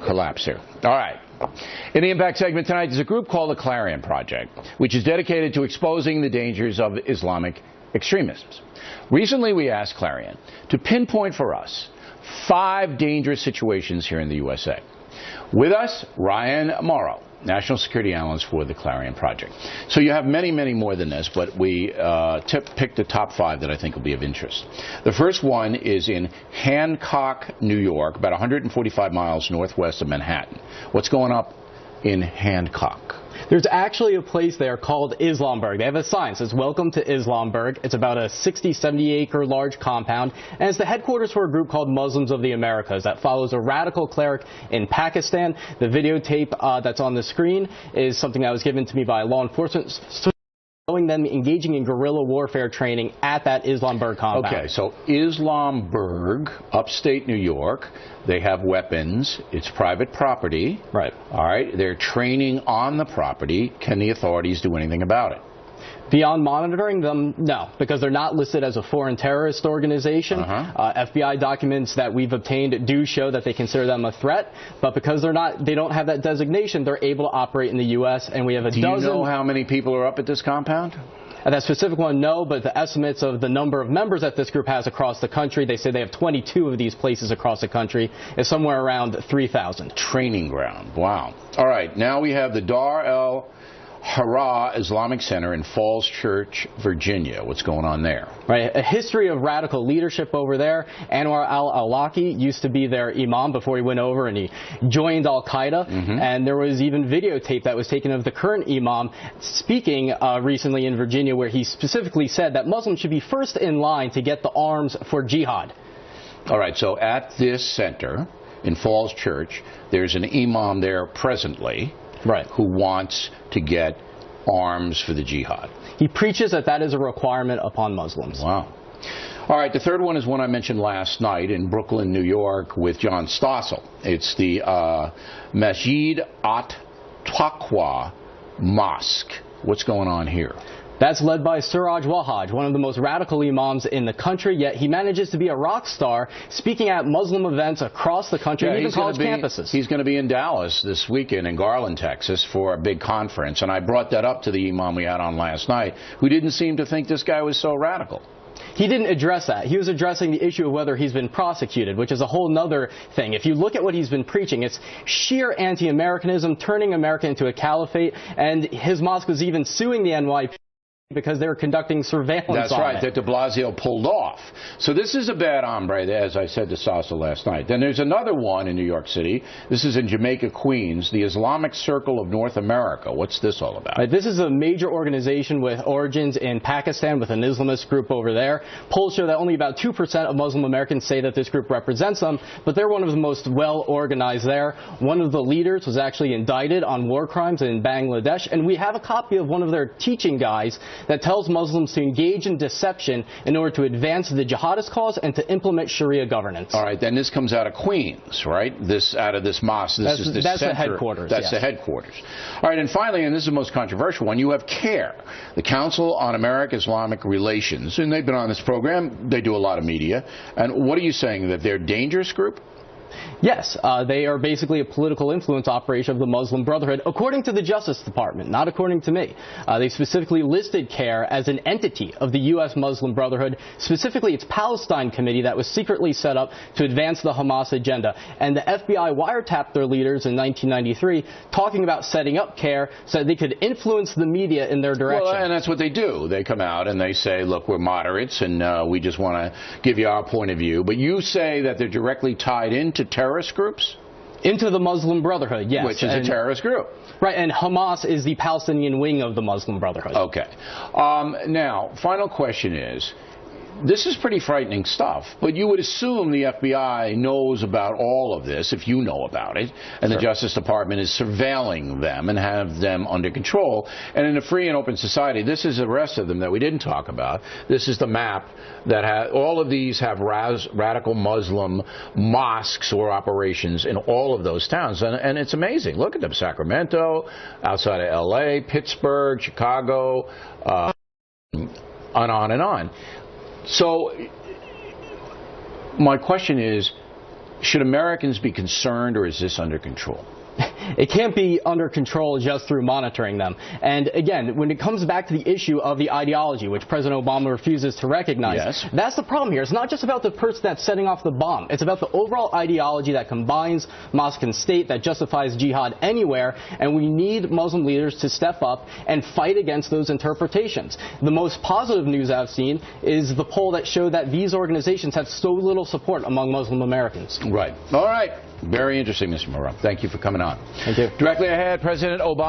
collapse here. All right. In the Impact segment tonight, there's a group called the Clarion Project, which is dedicated to exposing the dangers of Islamic extremism. Recently, we asked Clarion to pinpoint for us 5 dangerous situations here in the USA. With us, Ryan Morrow, National Security Analyst for the Clarion Project. So you have many, many more than this, but we picked the top 5 that I think will be of interest. The first one is in Hancock, New York, about 145 miles northwest of Manhattan. What's going up in Hancock? There's actually a place there called Islamburg. They have a sign that says, "Welcome to Islamburg." It's about a 60, 70-acre large compound, and it's the headquarters for a group called Muslims of the Americas that follows a radical cleric in Pakistan. The videotape that's on the screen is something that was given to me by law enforcement, showing them engaging in guerrilla warfare training at that Islamburg compound. Okay, so Islamburg, upstate New York, they have weapons. It's private property. Right. All right, they're training on the property. Can the authorities do anything about it? Beyond monitoring them, no, because they're not listed as a foreign terrorist organization. FBI documents that we've obtained do show that they consider them a threat, but because they don't have that designation, they're able to operate in the U.S. and we have a dozen. Do you know how many people are up at this compound? That specific one, no, but the estimates of the number of members that this group has across the country, they say they have 22 of these places across the country, is somewhere around 3,000. Training ground. Wow. All right, now we have the Dar el Hara Islamic Center in Falls Church, Virginia. What's going on there? Right, a history of radical leadership over there. Anwar al-Awlaki used to be their imam before he went over and he joined Al-Qaeda. And there was even videotape that was taken of the current imam speaking recently in Virginia, where he specifically said that Muslims should be first in line to get the arms for jihad. All right, so at this center in Falls Church, there's an imam there presently. Right. Who wants to get arms for the jihad. He preaches that that is a requirement upon Muslims. Wow. All right, the third one is one I mentioned last night in Brooklyn, New York, with John Stossel. It's the Masjid at-Taqwa Mosque. What's going on here? That's led by Suraj Wahaj, one of the most radical imams in the country, yet he manages to be a rock star speaking at Muslim events across the country, and even college campuses. He's going to be in Dallas this weekend in Garland, Texas for a big conference, and I brought that up to the imam we had on last night, who didn't seem to think this guy was so radical. He didn't address that. He was addressing the issue of whether he's been prosecuted, which is a whole nother thing. If you look at what he's been preaching, it's sheer anti-Americanism, turning America into a caliphate, and his mosque was even suing the NYPD because they were conducting surveillance on it. That's right, that de Blasio pulled off. So this is a bad hombre, as I said to Sasa last night. Then there's another one in New York City. This is in Jamaica, Queens, the Islamic Circle of North America. What's this all about? This is a major organization with origins in Pakistan, with an Islamist group over there. Polls show that only about 2% of Muslim Americans say that this group represents them, but they're one of the most well-organized there. One of the leaders was actually indicted on war crimes in Bangladesh, and we have a copy of one of their teaching guides that tells Muslims to engage in deception in order to advance the jihadist cause and to implement Sharia governance. All right, then this comes out of Queens, right? This out of this mosque. That's the headquarters. That's the headquarters. All right, and finally, and this is the most controversial one, you have CARE, the Council on American-Islamic Relations, and they've been on this program. They do a lot of media. And what are you saying, that they're a dangerous group? Yes, they are basically a political influence operation of the Muslim Brotherhood, according to the Justice Department, not according to me. They specifically listed CARE as an entity of the U.S. Muslim Brotherhood, specifically its Palestine committee that was secretly set up to advance the Hamas agenda. And the FBI wiretapped their leaders in 1993, talking about setting up CARE so that they could influence the media in their direction. Well, and that's what they do. They come out and they say, look, we're moderates and we just want to give you our point of view. But you say that they're directly tied into terrorist groups? Into the Muslim Brotherhood, yes. Which is a terrorist group. Right, and Hamas is the Palestinian wing of the Muslim Brotherhood. Okay. Now, final question is, this is pretty frightening stuff, but you would assume the FBI knows about all of this, if you know about it, and the Justice Department is surveilling them and have them under control. And in a free and open society, this is the rest of them that we didn't talk about. This is the map that all of these have radical Muslim mosques or operations in all of those towns. And it's amazing. Look at them. Sacramento, outside of L.A., Pittsburgh, Chicago, on and on. So my question is, Should Americans be concerned, or is this under control? It can't be under control just through monitoring them. And again, when it comes back to the issue of the ideology, which President Obama refuses to recognize, yes, that's the problem here. It's not just about the person that's setting off the bomb. It's about the overall ideology that combines mosque and state, that justifies jihad anywhere, and we need Muslim leaders to step up and fight against those interpretations. The most positive news I've seen is the poll that showed that these organizations have so little support among Muslim Americans. Right. All right. Very interesting, Mr. Moreau. Thank you for coming on. Thank you. Directly ahead, President Obama